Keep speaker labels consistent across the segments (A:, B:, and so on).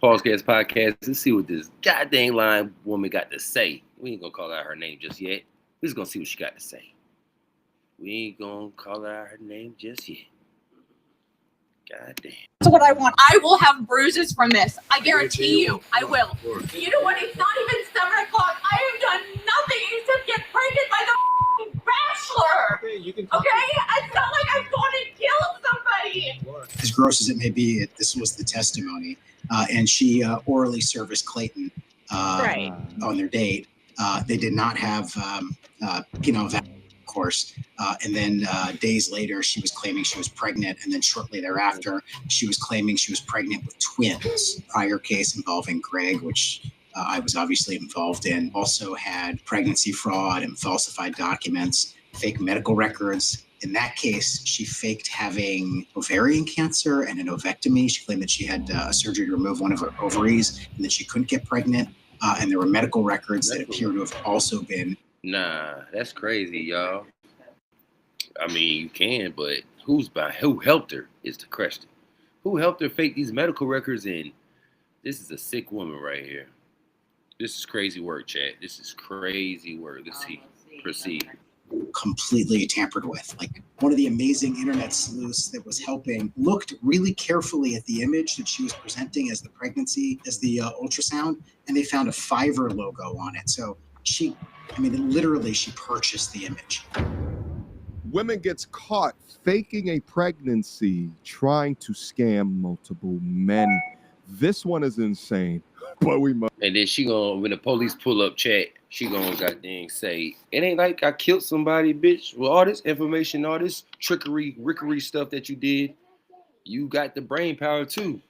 A: Paulscast podcast. Let's see what this goddamn lying woman got to say. We ain't gonna call out her name just yet. We're just gonna see what she got to say. We ain't gonna call out her name just yet. God damn.
B: That's what I want. I will have bruises from this. I guarantee you. I will. You know what? It's not even 7 o'clock. I have done nothing except get pregnant by the Bachelor. Okay? It's not like I've gone and killed somebody.
C: As gross as it may be, this was the testimony. And she orally serviced Clayton on their date. They did not have penile, of course. And then days later, she was claiming she was pregnant. And then shortly thereafter, she was claiming she was pregnant with twins. Prior case involving Greg, which I was obviously involved in, also had pregnancy fraud and falsified documents, fake medical records. In that case, she faked having ovarian cancer and an ovectomy. She claimed that she had a surgery to remove one of her ovaries and that she couldn't get pregnant. And there were medical records that appear to have also been.
A: Nah, that's crazy, y'all. I mean, you can, but who helped her is the question. Who helped her fake these medical records in? This is a sick woman right here. This is crazy work, chat. This is crazy work. Let's see. Proceed.
C: Completely tampered with. Like, one of the amazing internet sleuths that was helping looked really carefully at the image that she was presenting as the pregnancy, as the ultrasound, and they found a Fiverr logo on it. So literally she purchased the image.
D: Women gets caught faking a pregnancy, trying to scam multiple men. This one is insane, but we must.
A: And then she gonna, when the police pull up, chat, she gonna goddamn say, it ain't like I killed somebody, bitch. With all this information, all this rickery stuff that you did, you got the brain power too.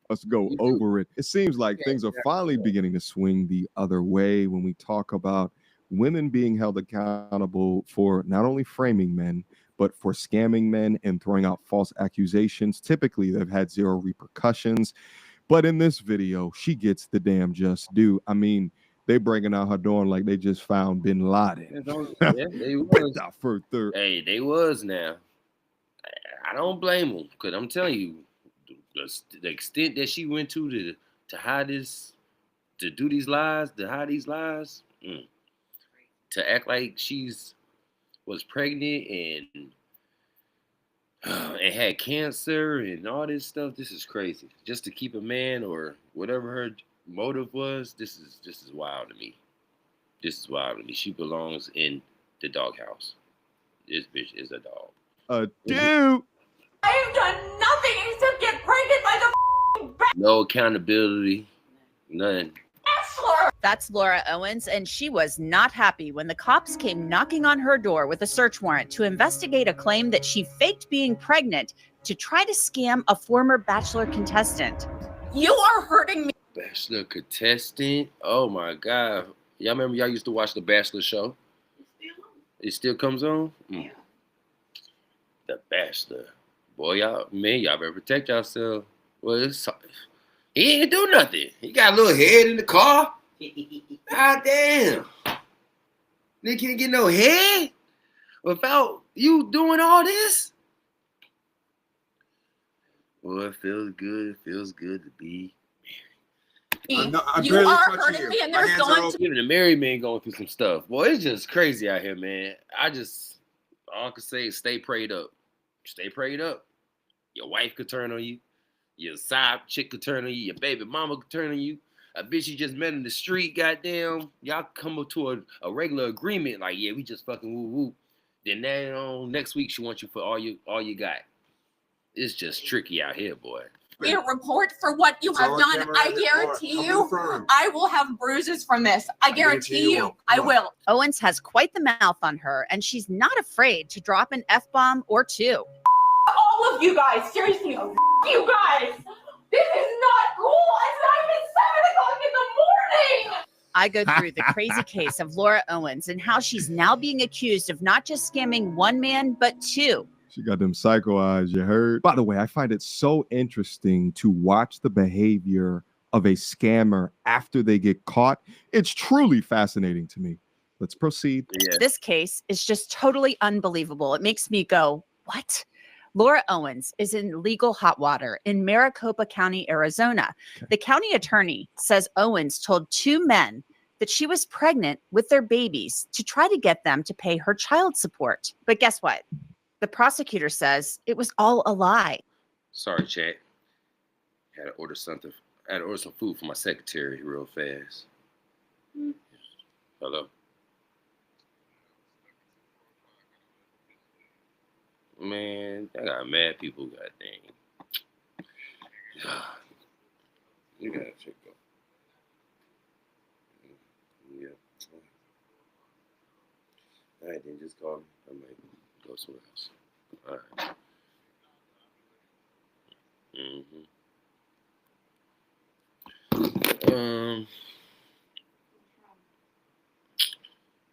D: Let's go over it. It seems like things are finally beginning to swing the other way when we talk about women being held accountable for not only framing men, but for scamming men and throwing out false accusations. Typically, they've had zero repercussions. But in this video, she gets the damn just due. I mean, they bringing out her door like they just found Bin Laden.
A: Yeah, they was.
D: Without further.
A: Hey, they was now. I don't blame them, because I'm telling you, the extent that she went to hide this, to do these lies, to hide these lies, to act like was pregnant and had cancer and all this stuff. This is crazy. Just to keep a man or whatever her motive was. This is wild to me. This is wild to me. She belongs in the doghouse. This bitch is a dog.
D: Dude.
B: I have done nothing except get pregnant by the
A: No accountability. None.
B: Bachelor.
E: That's Laura Owens, and she was not happy when the cops came knocking on her door with a search warrant to investigate a claim that she faked being pregnant to try to scam a former Bachelor contestant.
B: You are hurting me.
A: Bachelor contestant? Oh my God. Y'all remember y'all used to watch the Bachelor show? It still comes on? Yeah. The Bachelor. Boy, y'all better protect yourself. Well, he ain't do nothing. He got a little head in the car. God damn. They can't get no head without you doing all this? Well, it feels good. It feels good to be
B: married. You are hurting me, and there's going to be...
A: Even the married man going through some stuff. Boy, it's just crazy out here, man. All I can say is stay prayed up. Stay prayed up. Your wife could turn on you. Your side chick could turn on you. Your baby mama could turn on you. A bitch you just met in the street, goddamn. Y'all come up to a regular agreement, like, yeah, we just fucking woo-woo. Then next week she wants you for all you got. It's just tricky out here, boy.
B: A report for what you have done. I guarantee you, I will have bruises from this. I guarantee you, I will.
E: Owens has quite the mouth on her, and she's not afraid to drop an F-bomb or two.
B: All of you guys, seriously, you guys. This is not cool. It's not even 7 o'clock in the morning.
E: I go through the crazy case of Laura Owens and how she's now being accused of not just scamming one man, but two.
D: She got them psycho eyes, you heard? By the way, I find it so interesting to watch the behavior of a scammer after they get caught. It's truly fascinating to me. Let's proceed.
E: Yeah. This case is just totally unbelievable. It makes me go, what? Laura Owens is in legal hot water in Maricopa County, Arizona.
D: Okay.
E: The county attorney says Owens told 2 men that she was pregnant with their babies to try to get them to pay her child support. But guess what? The prosecutor says it was all a lie.
A: Sorry, chat. Had to order something. I had to order some food for my secretary real fast. Hello. Man, I got mad people. God dang. You gotta check up. Yeah. All right, then just call me. I might go somewhere else. All right.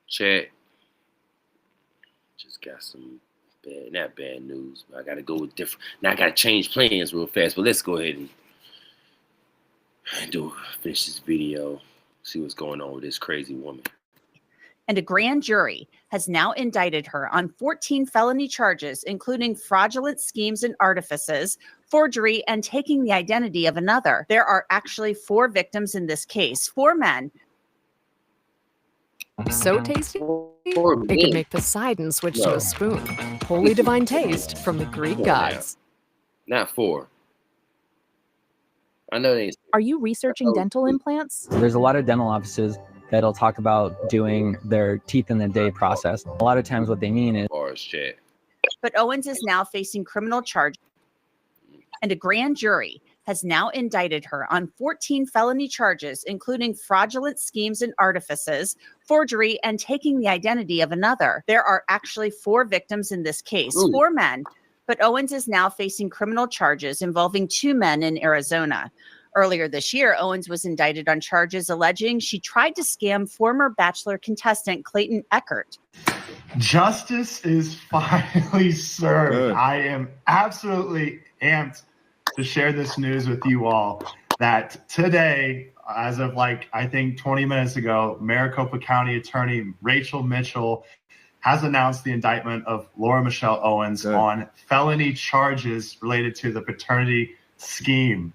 A: Chat. Just got some bad, not bad news, but I gotta go with different. Now I gotta change plans real fast, but let's go ahead and finish this video, see what's going on with this crazy woman.
E: And a grand jury has now indicted her on 14 felony charges, including fraudulent schemes and artifices, forgery, and taking the identity of another. There are actually 4 victims in this case, 4 men.
F: So tasty, it could make Poseidon switch to
A: No.
F: a spoon. Holy divine taste from the Greek gods.
A: Not 4. I know they.
G: Are you researching dental implants?
H: There's a lot of dental offices that'll talk about doing their teeth in the day process. A lot of times what they mean is
A: Bars, chat.
E: But Owens is now facing criminal charges, and a grand jury has now indicted her on 14 felony charges, including fraudulent schemes and artifices, forgery, and taking the identity of another. There are actually 4 victims in this case, 4 men, but Owens is now facing criminal charges involving 2 men in Arizona. Earlier this year, Owens was indicted on charges alleging she tried to scam former Bachelor contestant Clayton Eckert.
I: Justice is finally served.
D: Good.
I: I am absolutely amped to share this news with you all that today, as of I think 20 minutes ago, Maricopa County Attorney Rachel Mitchell has announced the indictment of Laura Michelle Owens
D: Good.
I: on felony charges related to the paternity scheme.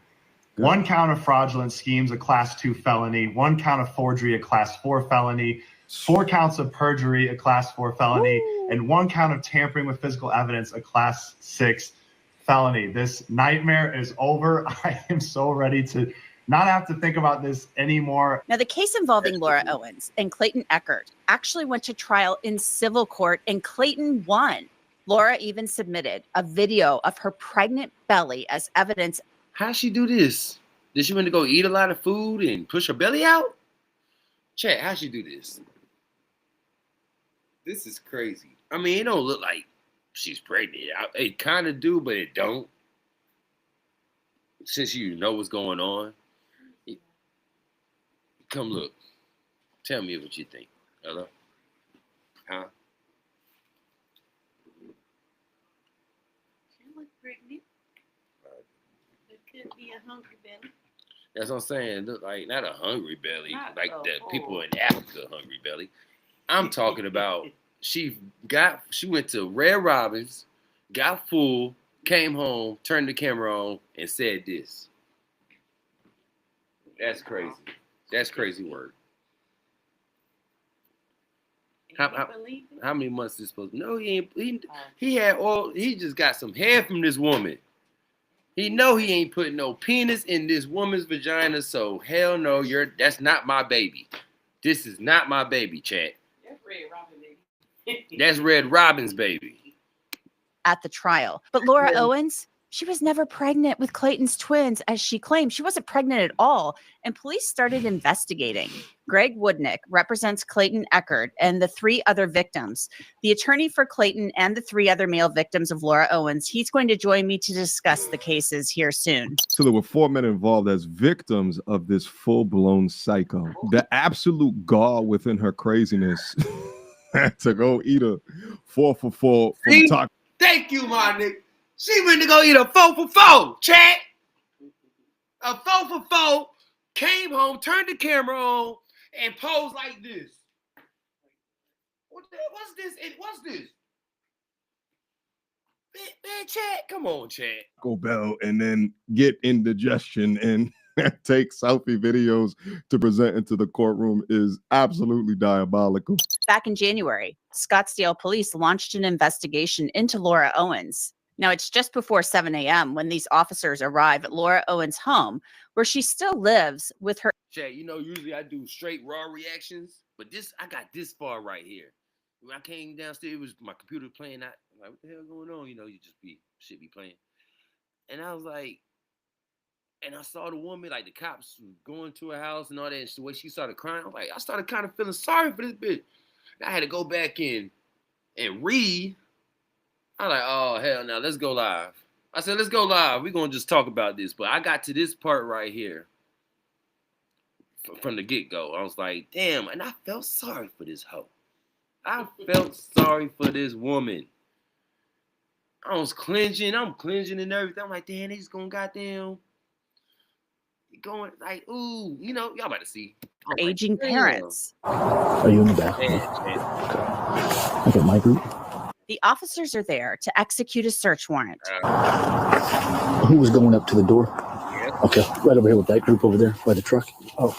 D: Good.
I: 1 count of fraudulent schemes, a class 2 felony, 1 count of forgery, a class 4 felony, 4 counts of perjury, a class 4 felony, and 1 count of tampering with physical evidence, a class 6 felony. This nightmare is over. I am so ready to not have to think about this anymore.
E: Now, the case involving Laura Owens and Clayton Eckert actually went to trial in civil court, and Clayton won. Laura even submitted a video of her pregnant belly as evidence.
A: How'd she do this? Did she want to go eat a lot of food and push her belly out? Chat, how'd she do this? This is crazy. I mean, it don't look like she's pregnant. It kind of do, but it don't. Since you know what's going on. Come look. Tell me what you think. Hello? Huh?
J: She look pregnant. It could be a hungry belly.
A: That's what I'm saying. It look like not a hungry belly,
J: Not
A: like
J: a
A: the
J: full.
A: people in Africa hungry belly. I'm talking about she went to Red Robin's, got full, came home, turned the camera on, and said this. That's crazy. That's crazy word.
J: Can you believe it?
A: How many months is supposed to? No, he ain't. He had all. He just got some hair from this woman. He know he ain't putting no penis in this woman's vagina. So hell no, that's not my baby. This is not my baby, chat.
J: That's Red Robin, baby.
A: That's Red Robin's baby.
E: At the trial. But Laura Owens, she was never pregnant with Clayton's twins, as she claimed. She wasn't pregnant at all, and police started investigating. Greg Woodnick represents Clayton Eckert and the 3 other victims. The attorney for Clayton and the 3 other male victims of Laura Owens, he's going to join me to discuss the cases here soon.
D: So there were 4 men involved as victims of this full-blown psycho. The absolute gall within her craziness to go eat a 4 for 4 from
A: See?
D: Taco.
A: Thank you, my nigga. She went to go eat a 4 for 4, chat. A 4 for 4, came home, turned the camera on, and posed like this. What the hell? What's this? What's this? Man, Chad, come on, Chad.
D: Taco Bell and then get indigestion and take selfie videos to present into the courtroom is absolutely diabolical.
E: Back in January, Scottsdale police launched an investigation into Laura Owens. Now, it's just before 7 a.m. when these officers arrive at Laura Owens' home, where she still lives with her.
A: Chad, you know, usually I do straight raw reactions, but I got this far right here. When I came downstairs, it was my computer playing. I'm like, what the hell going on? You know, shit be playing. And I was like, and I saw the woman, like the cops going to her house and all that, and the way she started crying, I'm like, I started kind of feeling sorry for this bitch. And I had to go back in and read. I'm like, oh, hell no, let's go live. I said, let's go live. We're going to just talk about this. But I got to this part right here from the get-go. I was like, damn, and I felt sorry for this hoe. I felt sorry for this woman. I'm cringing and everything. I'm like, damn, they just gonna goddamn going like, ooh, you know, y'all about to see.
E: Her aging parents.
K: Are you in the back? Okay, my group.
E: The officers are there to execute a search warrant.
K: Who was going up to the door? Okay, right over here with that group over there by the truck. Oh,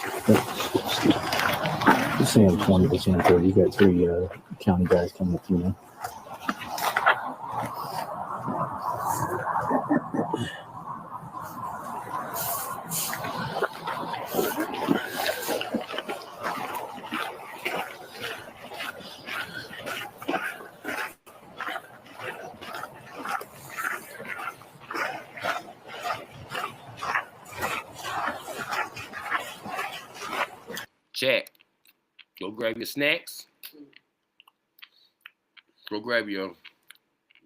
K: you're saying 20, you're saying 30. You got 3 county guys coming up through now.
A: Chat. Go grab your snacks. Go grab your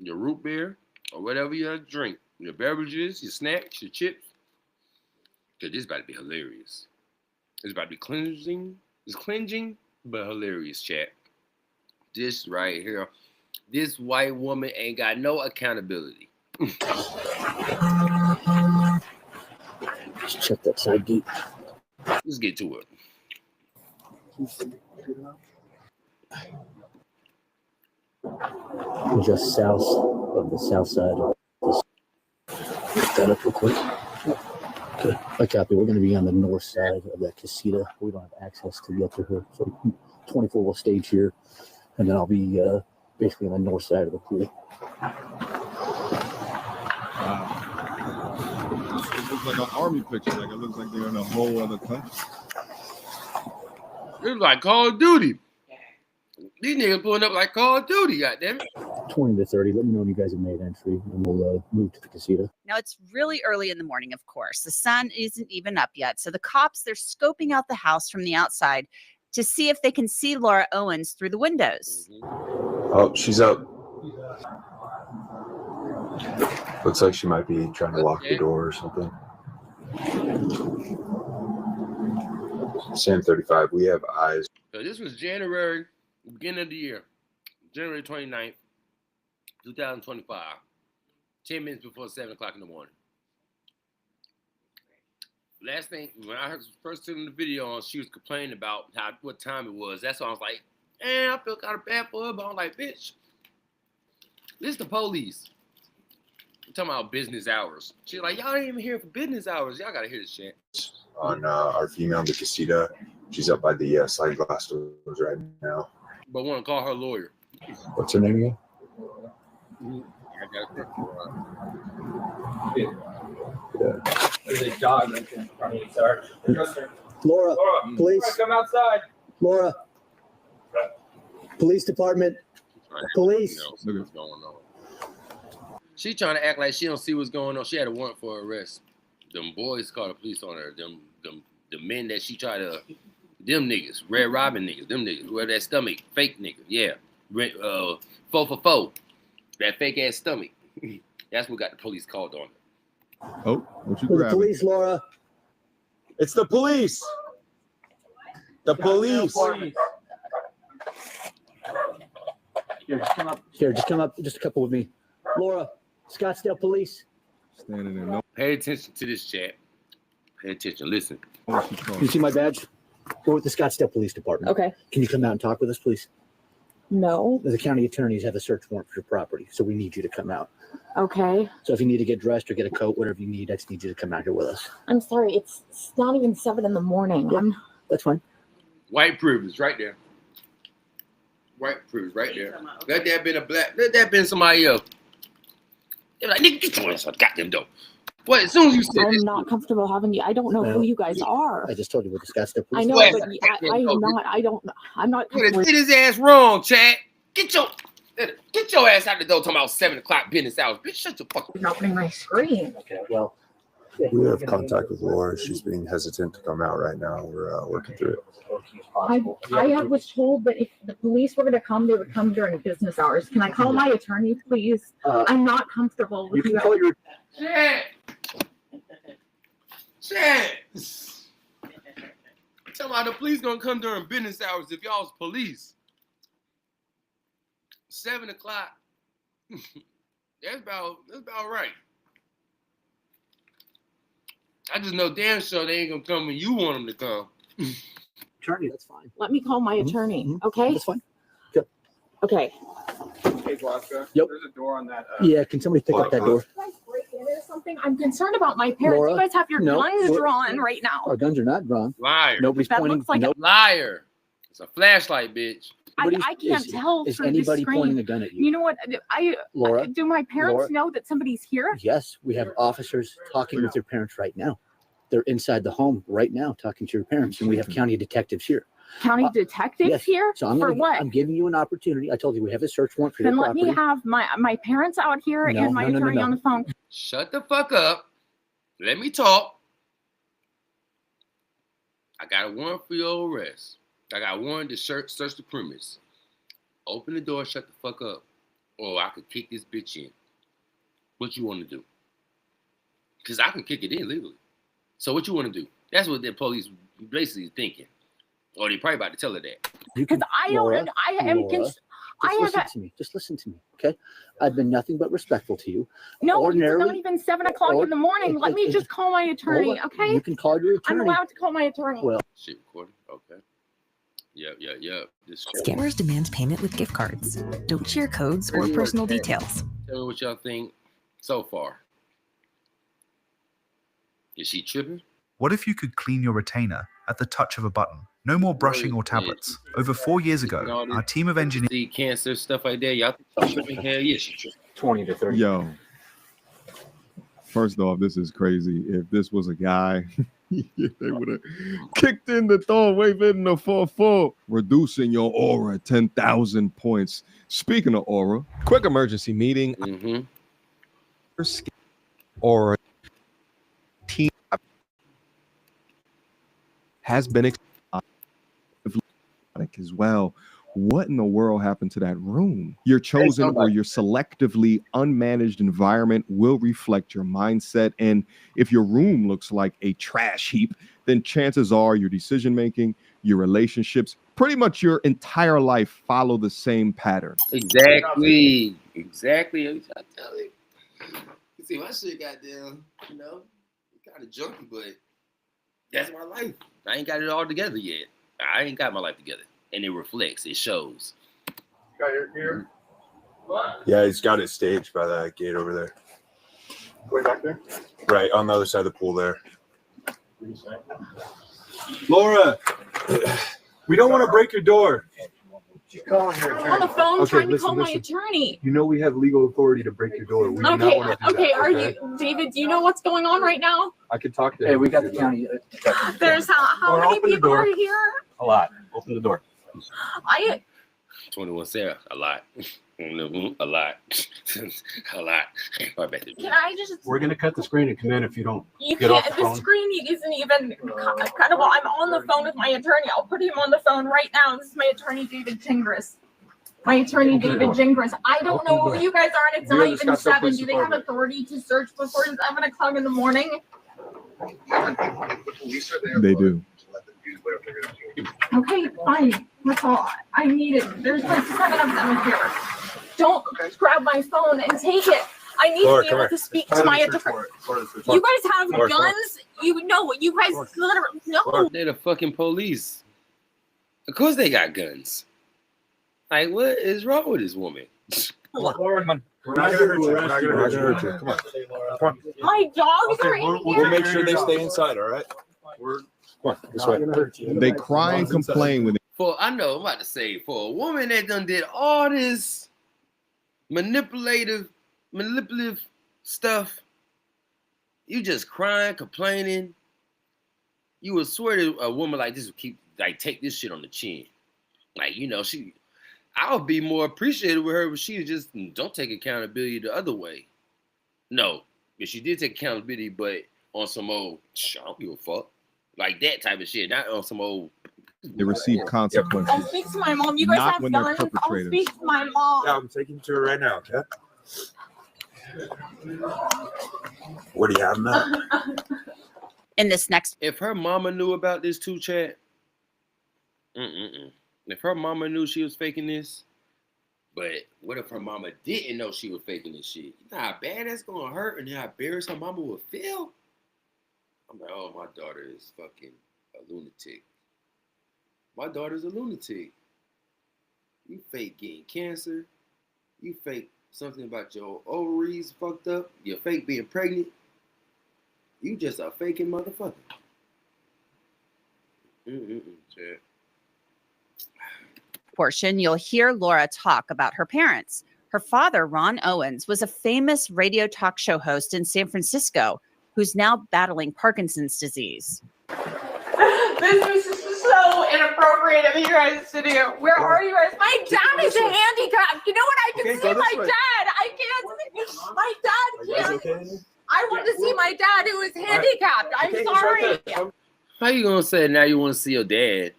A: root beer or whatever you drink. Your beverages, your snacks, your chips. Because this is about to be hilarious. It's about to be cleansing. It's cleansing, but hilarious, chat. This right here. This white woman ain't got no accountability.
K: Just check that side gate.
A: Let's get to it.
K: Just south of the south side of this. Pick that up real quick. Okay, I copy. We're going to be on the north side of that casita. We don't have access to get to her. So 24 will stage here, and then I'll be basically on the north side of the pool.
D: It looks like an army picture. Like it looks like they're in a whole other country.
A: It's like Call of Duty. These niggas pulling up like Call of Duty, goddammit.
K: 20 to 30. Let me know when you guys have made entry, and we'll move to the casita.
E: Now, it's really early in the morning, of course. The sun isn't even up yet. So the cops, they're scoping out the house from the outside to see if they can see Laura Owens through the windows.
L: Oh, she's up. Looks like she might be trying to lock the door or something. Sam 35, we have eyes.
A: So this was January, beginning of the year, January 29th, 2025, 10 minutes before 7 o'clock in the morning. Last thing, when I first turned the video on, she was complaining about what time it was. That's why I was like, I feel kind of bad for her, but I'm like, bitch, this is the police. I'm talking about business hours. She's like, y'all ain't even here for business hours. Y'all got to hear this shit.
L: On our female in the casita. She's up by the sliding glass doors right now.
A: But want to call her lawyer.
L: What's her name again?
A: I got it.
L: Yeah.
M: There's a dog right there in front of me, sir.
K: Laura, police.
M: Come outside.
K: Laura. Police department. Police.
A: Look what's going on. She trying to act like she don't see what's going on. She had a warrant for arrest. Them boys called the police on her. The men that she tried to, them niggas, Red Robin niggas, them niggas, who have that stomach, fake niggas, yeah. 4 for 4, that fake ass stomach. That's what got the police called on her.
D: Oh, what you
K: The
D: grabbing?
K: police, Laura.
L: It's the police. The police.
K: Here, just come up. Here, just come up. Just a couple with me. Laura, Scottsdale Police.
D: Standing there. No.
A: Pay attention to this, chat. Pay attention. Listen.
K: You see my badge? We're with the Scottsdale Police Department.
E: Okay.
K: Can you come out and talk with us, please? No. The county attorneys have a search warrant for your property, so we need you to come out.
N: Okay.
K: So if you need to get dressed or get a coat, whatever you need, I just need you to come out here with us.
N: I'm sorry. It's not even 7 in the morning.
K: Yeah, that's fine.
A: White privilege right there. White privilege right there. Let that been a black. Let that been somebody else. They're like, nigga, get your ass out the goddamn door. What? As soon as you said
N: I'm
A: this,
N: not comfortable having you. I don't know who you guys are.
K: I just told you we're the Scottsdale
N: I
K: Police.
N: know,
A: Wait,
N: but I am not. I don't. I'm not.
A: you did his ass wrong, Chad. Get your ass out the door. Talking about 7 o'clock business hours. Bitch, shut your fucking.
N: You're opening my screen.
K: Okay. Well,
L: We have contact with Laura. She's being hesitant to come out right now. We're working through it.
N: I was told that if the police were going to come, they would come during business hours. Can I call my attorney, please? I'm not comfortable with
K: you
N: you.
K: can call your.
A: Chad. Tell me the police gonna come during business hours if y'all's police. 7 o'clock. That's about right. I just know damn sure they ain't gonna come when you want them to come.
K: Attorney, that's fine.
N: Let me call my attorney, okay?
K: That's fine. Good.
N: Okay.
M: Hey, Blanca.
K: Yep.
M: There's a door on that.
K: Yeah, can somebody pick up that door?
N: You guys break in or something? I'm concerned about my parents.
K: Laura,
N: You guys have your
K: no,
N: guns
K: Laura-
N: drawn right now.
K: Our guns are not drawn.
A: Liar.
K: Nobody's
N: That
K: pointing.
N: looks like
K: no,
A: Liar. It's a flashlight, bitch.
N: I can't tell
K: Is
N: through the
K: anybody
N: screen.
K: pointing a gun at you?
N: You know what?
K: Laura,
N: Do my parents
K: Laura?
N: know that somebody's here?
K: Yes, we have officers talking with your parents right now. They're inside the home right now talking to your parents, and we have county detectives here.
N: County detectives
K: Yes.
N: here?
K: So I'm
N: For
K: gonna,
N: what?
K: I'm giving you an opportunity. I told you we have a search warrant for your
N: Then let
K: property.
N: me have my parents out here
K: No,
N: and my
K: no, no, no,
N: attorney
K: no.
N: on the phone.
A: Shut the fuck up. Let me talk. I got a warrant for your arrest. I got a warrant to search the premise. Open the door, shut the fuck up. Or I could kick this bitch in. What you want to do? Because I can kick it in legally. So what you want to do? That's what the police basically thinking. Or they probably about to tell her that.
N: Because I
K: Laura,
N: don't. I am.
K: Laura,
N: I have.
K: listen to me. Just listen to me, okay? I've been nothing but respectful to you.
N: No, it's
K: Ordinarily-
N: not even 7 o'clock in the morning. Let me just call my attorney,
K: Hold on.
N: okay?
K: You can call your
N: I'm
K: attorney.
N: allowed to call my attorney.
K: Well,
A: Shit recording. Okay. Yep. This
F: Scammers demand payment with gift cards. Don't share codes or personal details.
A: Tell me what y'all think so far. Is she tripping?
O: What if you could clean your retainer at the touch of a button? No more brushing or tablets. Over 4 years ago, our team of engineers.
A: See cancer stuff like that. Y'all think she tripping? Hell yeah, she tripping.
M: 20 to 30.
D: Yo, first off, this is crazy. If this was a guy, they would have kicked in the door, waving the 4-4, reducing your aura 10,000 points. Speaking of aura, quick emergency meeting. Aura team has been as well. What in the world happened to that room? Your chosen or your selectively unmanaged environment will reflect your mindset. And if your room looks like a trash heap, then chances are your decision making, your relationships, pretty much your entire life follow the same pattern.
A: Exactly. I tell you. You see, my shit goddamn, kind of junky, but that's my life. I ain't got it all together yet. I ain't got my life together. And it reflects, it shows.
M: Got your gear?
L: Yeah, he's got it staged by that gate over there.
M: Way back there?
L: Right, on the other side of the pool there.
P: Laura, we don't want to break your door.
N: I'm on the phone trying to call my attorney.
P: You know we have legal authority to break your door. We do not
N: Okay,
P: want to do
N: okay.
P: that,
N: Are you, David? Do you know what's going on right now?
P: I can talk to
K: Hey,
P: him.
K: we got the county.
N: There's how
P: Laura,
N: many
P: open the
N: people
P: door.
N: are here?
P: A lot. Open the door.
A: 21 Sarah, a lot. A lot. A lot. Right back there.
N: Can I just?
P: We're going to cut the screen and come in if you don't
N: You
P: get off
N: can't.
P: the
N: The
P: phone.
N: screen isn't even cuttable. I'm on the phone with my attorney. I'll put him on the phone right now. This is my attorney, David Gingras. My attorney, David Gingras. I don't know who you guys are, and it's
P: You're
N: not
P: the
N: even
P: Scottsdale
N: 7.
P: Police
N: Do they have
P: Department.
N: authority to search before 7 o'clock in the morning?
D: They do.
N: Okay, fine. That's all. I need it. There's like 7 of them here. Don't grab my phone and take it. I need
L: Laura,
N: to be
L: come
N: able
L: here.
N: to speak to my attorney. You guys have
L: Laura, come
N: guns? You know, you guys literally no.
A: They're the fucking police. Of course they got guns. Like, what is wrong with this woman?
P: We're not gonna hurt you. We're not gonna hurt you. Come on. Come on.
N: My dogs are in
P: We'll
N: here.
P: make sure they stay inside, all right? Come on, this way.
D: They cry and complain when
A: I know, I'm about to say, for a woman that done did all this manipulative stuff, you just crying, complaining. You would swear that a woman like this would take this shit on the chin. Like, you know, I would be more appreciative with her if she just don't take accountability the other way. No, if she did take accountability, but on some old, I don't give a fuck. Like that type of shit, not on some old.
D: they receive consequences.
N: I'll speak to my mom. You guys
D: Not
N: have
D: when they're
N: guns. I'll
D: perpetrators.
N: speak to my mom.
P: Yeah, I'm taking you to her right now, okay? What do you have now?
E: In this next,
A: If her mama knew about this too, Chad. If her mama knew she was faking this, but what if her mama didn't know she was faking this shit? You know how bad that's gonna hurt and how embarrassed her mama would feel? I'm like, oh, my daughter is fucking a lunatic. My daughter's a lunatic. You fake getting cancer. You fake something about your ovaries fucked up. You fake being pregnant. You just a faking motherfucker. Chad.
E: portion, you'll hear Laura talk about her parents. Her father, Ron Owens, was a famous radio talk show host in San Francisco who's now battling Parkinson's disease.
N: This is so inappropriate of you guys to do. Where are you guys? My dad is a handicap. You know what? I can see my dad. I can't. My dad can't. I want to see my dad who is handicapped. I'm sorry.
A: How you gonna say now you want to see your dad?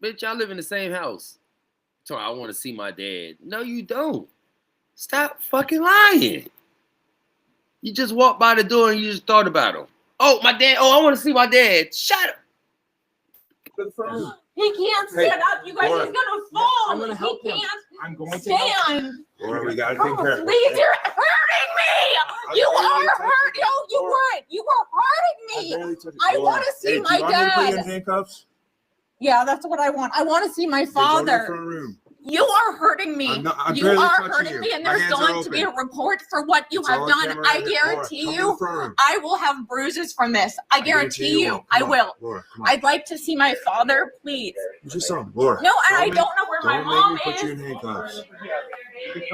A: Bitch, y'all live in the same house. So I want to see my dad. No, you don't. Stop fucking lying. You just walked by the door and you just thought about him. Oh, my dad. Oh, I want to see my dad. Shut up.
N: He can't stand up, you guys.
P: Laura,
N: He's gonna fall.
P: I'm gonna help
N: he
P: him.
N: can't
P: I'm going to
N: stand.
P: Laura, we gotta take care of it.
N: Please, you're hurting me. You are hurting. No, you weren't. You were hurting me. I want to see my dad.
P: Handcuffs?
N: Yeah, that's what I want. I want to see my father. You are hurting me.
P: I'm
N: You
P: barely
N: are
P: touching
N: hurting
P: you.
N: me, and
P: My
N: there's
P: hands are
N: going to be a
P: open.
N: report for what you
P: It's
N: have
P: all
N: done.
P: camera
N: I
P: right there.
N: guarantee
P: Laura, come
N: you,
P: in the front room.
N: I will have bruises from this. I guarantee you, I
P: Come on,
N: will.
P: Laura, come on.
N: I'd like to see my father, please.
P: Just some, Laura.
N: No, and I
P: Don't
N: don't know where my mom
P: make me put you
N: is.
P: in handcuffs.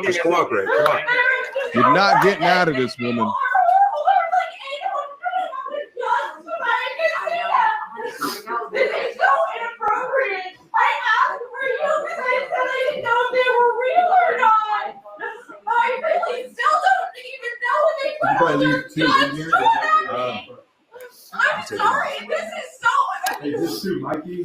P: Just cooperate. Come on.
D: You're not getting out of this, woman.
N: This is so inappropriate. I asked for you because I said I didn't know if they were real or not. I really still don't even know if they put all their guns on me. I'm sorry. This is so.
P: Hey, this too, Mikey.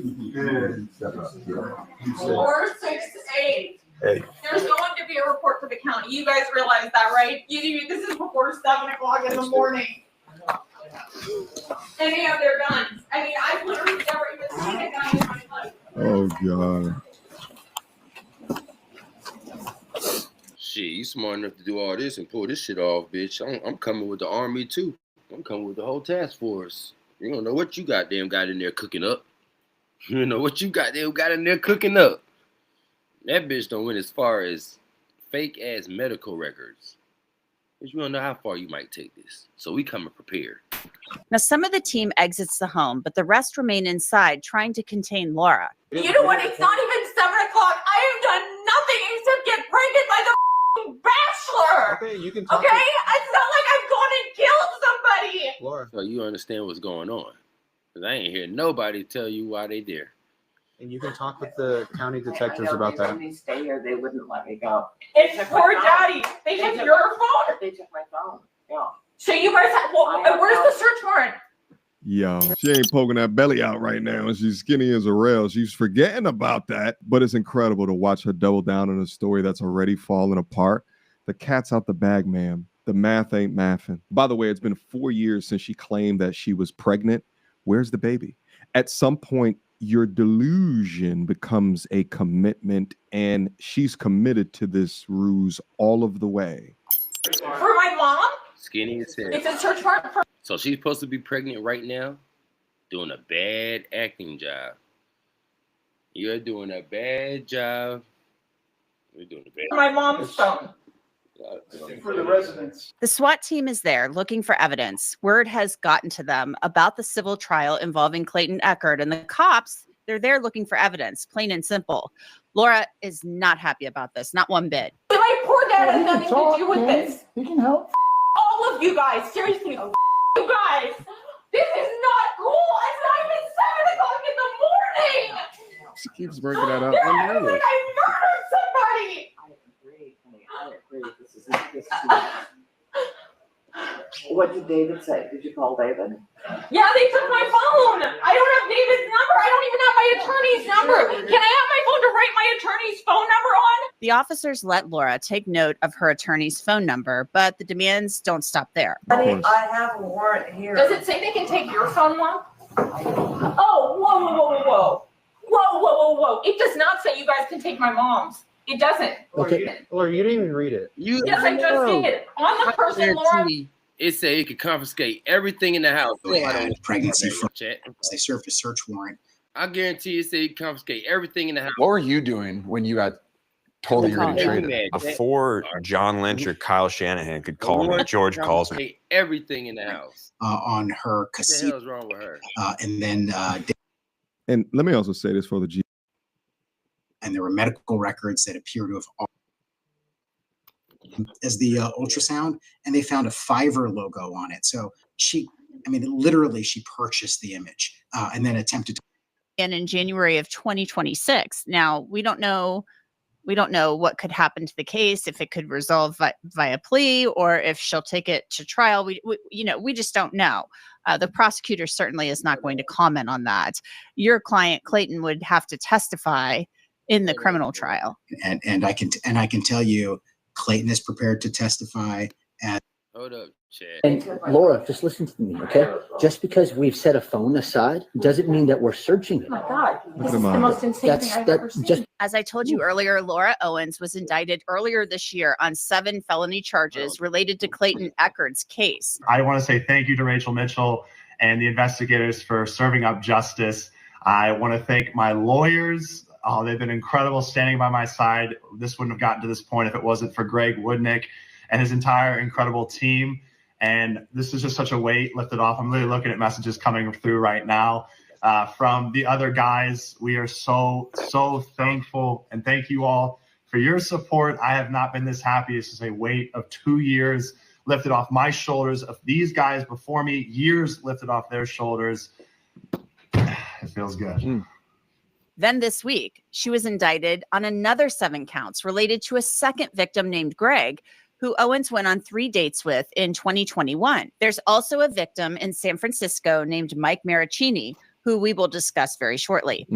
N: 468.
P: Hey.
N: There's going to be a report to the county. You guys realize that, right? This is before 7 o'clock in the morning. Any of their guns. I mean, I've literally never even seen a gun in my life.
D: Oh God.
A: Shit, you smart enough to do all this and pull this shit off, bitch. I'm coming with the army too. I'm coming with the whole task force. You don't know what you goddamn got in there cooking up. You don't know what you goddamn got in there cooking up. That bitch don't went as far as fake ass medical records. But you don't know how far you might take this. So we coming prepared.
E: Now, some of the team exits the home, but the rest remain inside trying to contain Laura.
N: You know what? It's not even 7 o'clock. I have done nothing except get pregnant by the Bachelor.
P: Okay, you can
N: Okay? It's not like I've gone and killed somebody.
P: Laura.
A: So you understand what's going on. Because I ain't hear nobody tell you why they there.
Q: And you can talk with the county detectives about that.
R: When they stay here, they wouldn't let me go.
N: It's poor daddy. They took your phone.
R: They took my phone. Yeah.
N: So you guys have, where's the search warrant?
D: Yo, she ain't poking that belly out right now, and she's skinny as a rail. She's forgetting about that, but it's incredible to watch her double down on a story that's already falling apart. The cat's out the bag, ma'am. The math ain't mathing. By the way, it's been 4 years since she claimed that she was pregnant. Where's the baby? At some point, your delusion becomes a commitment, and she's committed to this ruse all of the way.
N: For my mom?
A: Skinny as hell.
N: It's a search warrant for.
A: So she's supposed to be pregnant right now, doing a bad acting job. You're doing a bad job We're doing the best.
B: My mom's phone.
M: For the residents.
E: The SWAT team is there looking for evidence. Word has gotten to them about the civil trial involving Clayton Echard, and the cops, they're there looking for evidence, plain and simple. Laura is not happy about this, not one bit.
B: My poor dad has nothing to do with this.
K: He can help.
B: All of you guys, seriously, you guys. This is not cool. It's not even 7 o'clock in the morning.
D: She keeps bringing that up.
B: They're acting like I murdered somebody.
R: I agree. This is what did David say? Did you call David?
B: Yeah, they took my phone. I don't have David's number. I don't even have my attorney's number. Can I have my phone to write my attorney's phone number on?
E: The officers let Laura take note of her attorney's phone number, but the demands don't stop there.
R: Honey, I have a warrant here.
B: Does it say they can take your phone, Mom? Oh, whoa, whoa, whoa, whoa, whoa. Whoa, whoa, whoa, whoa. It does not say you guys can take my mom's. It doesn't.
Q: Okay, Laura, you didn't even read it.
B: Yes, I just did. On the person, Laura.
A: It said it could confiscate everything in the house.
C: They had pregnancy from
A: Chat.
C: they served a search warrant.
A: I guarantee it said it could confiscate everything in the house.
S: What were you doing when you got told that you were going to trade it?
T: Before John Lynch or Kyle Shanahan could call me, George calls me.
A: Everything in the house.
C: On her
A: What the
C: casino,
A: hell's wrong with her?
C: and then
D: And let me also say this for the G.
C: and there were medical records that appear to have as the ultrasound, and they found a Fiverr logo on it. So literally she purchased the image and then attempted to.
E: And in January of 2026. Now, we don't know what could happen to the case, if it could resolve via plea or if she'll take it to trial. We just don't know. The prosecutor certainly is not going to comment on that. Your client, Clayton, would have to testify in the criminal trial.
C: And I can tell you, Clayton is prepared to testify. And
A: hold up, Chad.
K: And Laura, just listen to me, okay? Just because we've set a phone aside doesn't mean that we're searching it.
B: Oh my God, this is the most insane thing I've ever seen.
E: As I told you earlier, Laura Owens was indicted earlier this year on 7 felony charges related to Clayton Echard's case.
I: I want to say thank you to Rachel Mitchell and the investigators for serving up justice. I want to thank my lawyers. They've been incredible standing by my side. This wouldn't have gotten to this point if it wasn't for Greg Woodnick and his entire incredible team. And this is just such a weight lifted off. I'm really looking at messages coming through right now from the other guys. We are so thankful, and thank you all for your support. I have not been this happy. This is a weight of 2 years lifted off my shoulders, of these guys before me, years lifted off their shoulders. It feels good.
E: Then this week, she was indicted on another 7 counts related to a second victim named Greg, who Owens went on 3 dates with in 2021. There's also a victim in San Francisco named Mike Maricini, who we will discuss very shortly.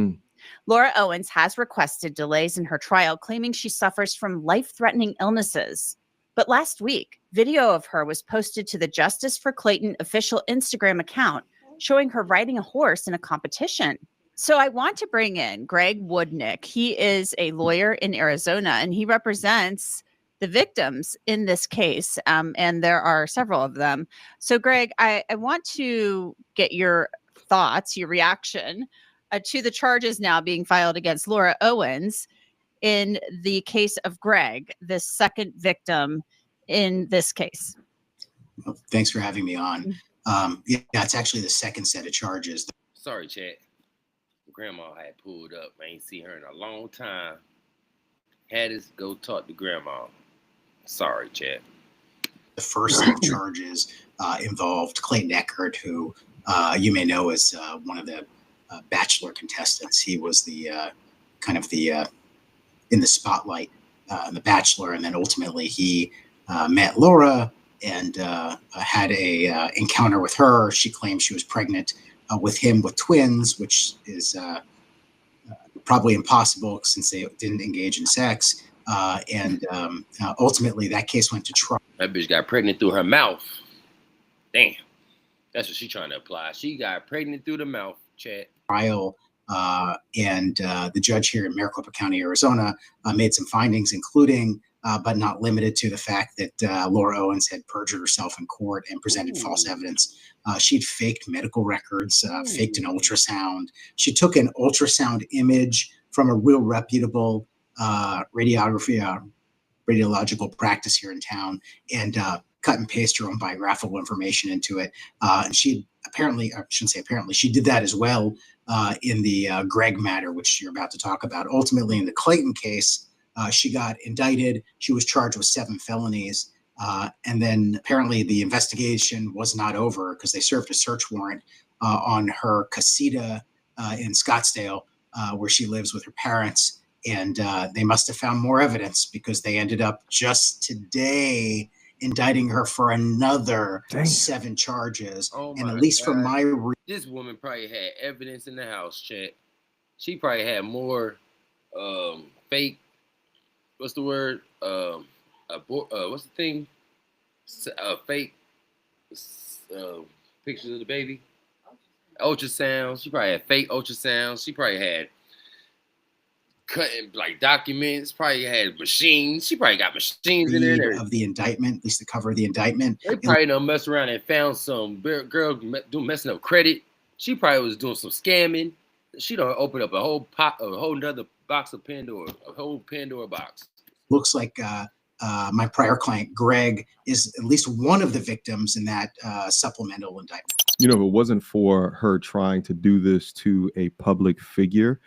E: Laura Owens has requested delays in her trial, claiming she suffers from life-threatening illnesses. But last week, video of her was posted to the Justice for Clayton official Instagram account, showing her riding a horse in a competition. So I want to bring in Greg Woodnick. He is a lawyer in Arizona, and he represents the victims in this case, and there are several of them. So, Greg, I want to get your thoughts, your reaction to the charges now being filed against Laura Owens in the case of Greg, the second victim in this case.
C: Well, thanks for having me on. Yeah, it's actually the second set of charges.
A: Sorry, Chad. Grandma had pulled up. I ain't seen her in a long time. Had us go talk to Grandma. Sorry, Chad.
C: The first set of charges involved Clayton Echard, who you may know as one of the Bachelor contestants. He was the in the spotlight in the Bachelor, and then ultimately he met Laura and had a encounter with her. She claimed she was pregnant with him with twins, which is probably impossible since they didn't engage in sex. And ultimately, that case went to trial.
A: That bitch got pregnant through her mouth. Damn. That's what she's trying to apply. She got pregnant through the mouth, Chad.
C: Trial, and the judge here in Maricopa County, Arizona, made some findings, including, but not limited to, the fact that Laura Owens had perjured herself in court and presented false evidence. She'd faked medical records, faked an ultrasound. She took an ultrasound image from a real reputable radiological practice here in town and cut and paste her own biographical information into it. And she apparently, I shouldn't say apparently, she did that as well in the Greg matter, which you're about to talk about. Ultimately, in the Clayton case, she got indicted. She was charged with 7 felonies. And then apparently the investigation was not over because they served a search warrant on her casita in Scottsdale, where she lives with her parents. And they must have found more evidence because they ended up just today indicting her for another 7 charges. And at least from my
A: this woman probably had evidence in the house, chat. She probably had more fake. What's the word? What's the thing? Fake pictures of the baby. Ultrasounds. She probably had fake ultrasounds. She probably had cutting like documents. Probably had machines. She probably got machines in there.
C: Of the indictment, at least the cover of the indictment.
A: They probably done messed around and found some girl messing up credit. She probably was doing some scamming. She done opened up a whole nother box of Pandora, a whole Pandora box.
C: Looks like my prior client, Greg, is at least one of the victims in that supplemental indictment.
D: You know, if it wasn't for her trying to do this to a public figure,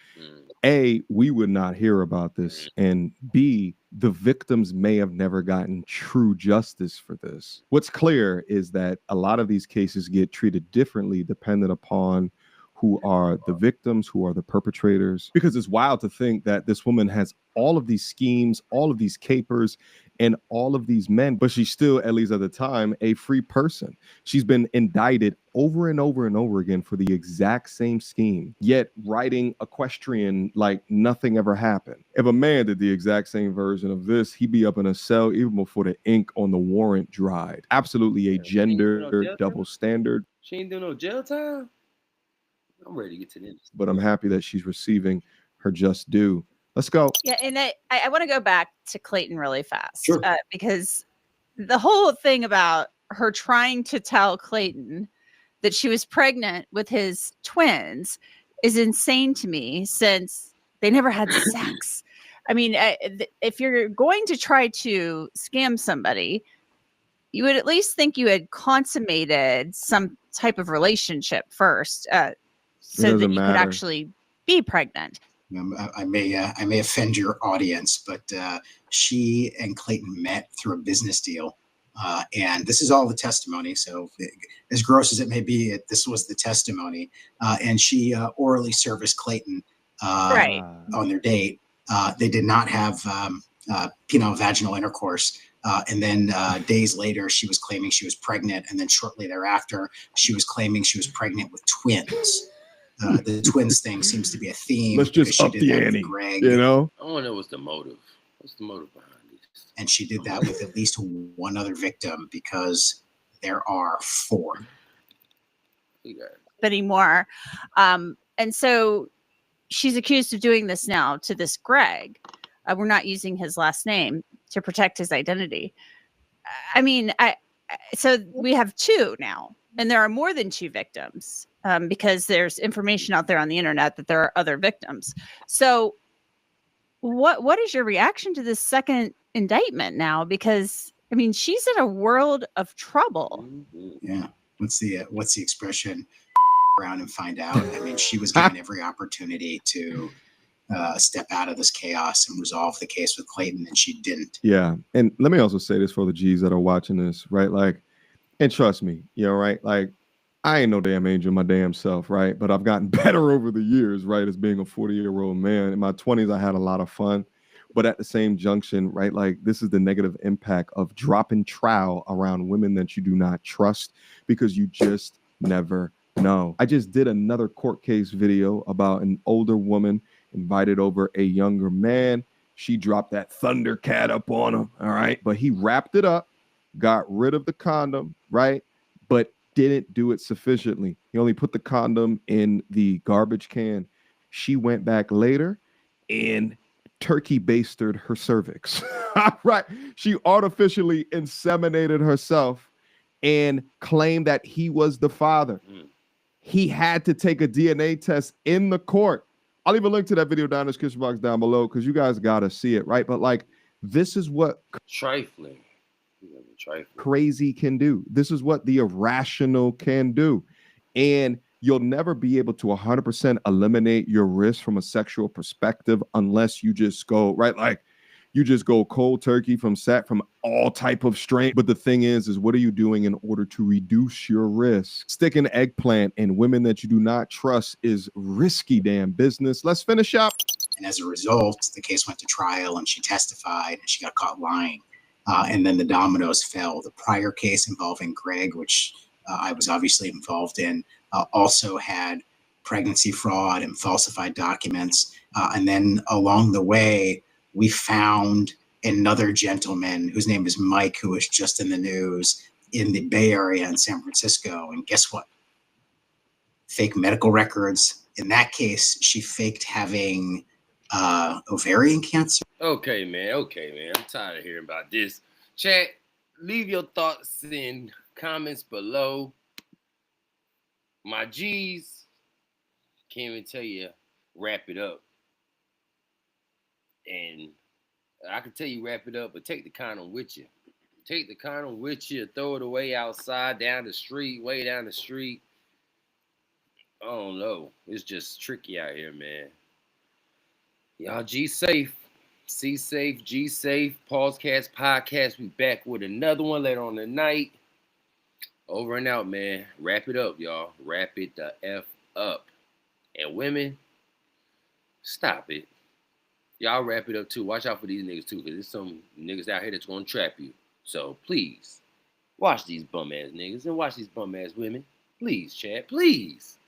D: A, we would not hear about this. And B, the victims may have never gotten true justice for this. What's clear is that a lot of these cases get treated differently dependent upon who are the victims, who are the perpetrators, because it's wild to think that this woman has all of these schemes, all of these capers, and all of these men, but she's still, at least at the time, a free person. She's been indicted over and over and over again for the exact same scheme, yet writing equestrian like nothing ever happened. If a man did the exact same version of this, he'd be up in a cell even before the ink on the warrant dried. Absolutely a gender double standard.
A: She ain't doing no jail time. I'm ready to get to this.
D: But I'm happy that she's receiving her just due. Let's go.
E: Yeah, and I want to go back to Clayton really fast.
C: Sure.
E: Because the whole thing about her trying to tell Clayton that she was pregnant with his twins is insane to me, since they never had sex. I mean, if you're going to try to scam somebody, you would at least think you had consummated some type of relationship first, so that you could actually be pregnant.
C: I may offend your audience, but she and Clayton met through a business deal. And this is all the testimony. So as gross as it may be, this was the testimony. And she orally serviced Clayton on their date. They did not have penile-vaginal intercourse. And then days later, she was claiming she was pregnant. And then shortly thereafter, she was claiming she was pregnant with twins. The twins thing seems to be a theme.
D: Let's just up the ante, you know?
A: I want to know what's the motive. What's the motive behind this?
C: And she did that with at least one other victim, because there are 4.
E: Anymore. And so she's accused of doing this now to this Greg. We're not using his last name to protect his identity. I mean, so we have 2 now, and there are more than 2 victims. Because there's information out there on the internet that there are other victims. So what is your reaction to this second indictment now? Because, I mean, she's in a world of trouble.
C: Yeah. What's the expression? Around and find out. I mean, she was given every opportunity to step out of this chaos and resolve the case with Clayton, and she didn't.
D: Yeah. And let me also say this for the G's that are watching this, right? Like, and trust me, you know, right? Like, I ain't no damn angel my damn self, right? But I've gotten better over the years, right? As being a 40-year-old man. In my 20s, I had a lot of fun. But at the same junction, right? Like, this is the negative impact of dropping trowel around women that you do not trust, because you just never know. I just did another court case video about an older woman invited over a younger man. She dropped that Thundercat up on him, all right? But he wrapped it up, got rid of the condom, right? But didn't do it sufficiently. He only put the condom in the garbage can. She went back later and turkey basted her cervix. Right. She artificially inseminated herself and claimed that he was the father. He had to take a DNA test in the court I'll leave a link to that video down in the description box down below because you guys got to see it, right? But like, this is what
A: Trifling.
D: crazy can do. This is what the irrational can do. And you'll never be able to 100% eliminate your risk from a sexual perspective unless you just go, right? Like, you just go cold turkey from all type of strain. But the thing is what are you doing in order to reduce your risk? Sticking eggplant in women that you do not trust is risky damn business. Let's finish up.
C: And as a result, the case went to trial and she testified and she got caught lying. And then the dominoes fell. The prior case involving Greg, which I was obviously involved in, also had pregnancy fraud and falsified documents. And then along the way, we found another gentleman whose name is Mike, who was just in the news in the Bay Area in San Francisco. And guess what? Fake medical records. In that case, she faked having ovarian cancer.
A: Okay, man. I'm tired of hearing about this. Chat, leave your thoughts in comments below. My G's, can't even tell you, wrap it up. And I can tell you wrap it up, but take the condom with you. Take the condom with you, throw it away outside, down the street, way down the street. I don't know. It's just tricky out here, man. Y'all G safe. C safe, G safe. Pausecast podcast. We back with another one later on tonight. Over and out, man. Wrap it up, y'all. Wrap it the F up. And women, stop it. Y'all wrap it up too. Watch out for these niggas too, because there's some niggas out here that's gonna trap you. So please, watch these bum ass niggas and watch these bum ass women. Please, chat, please.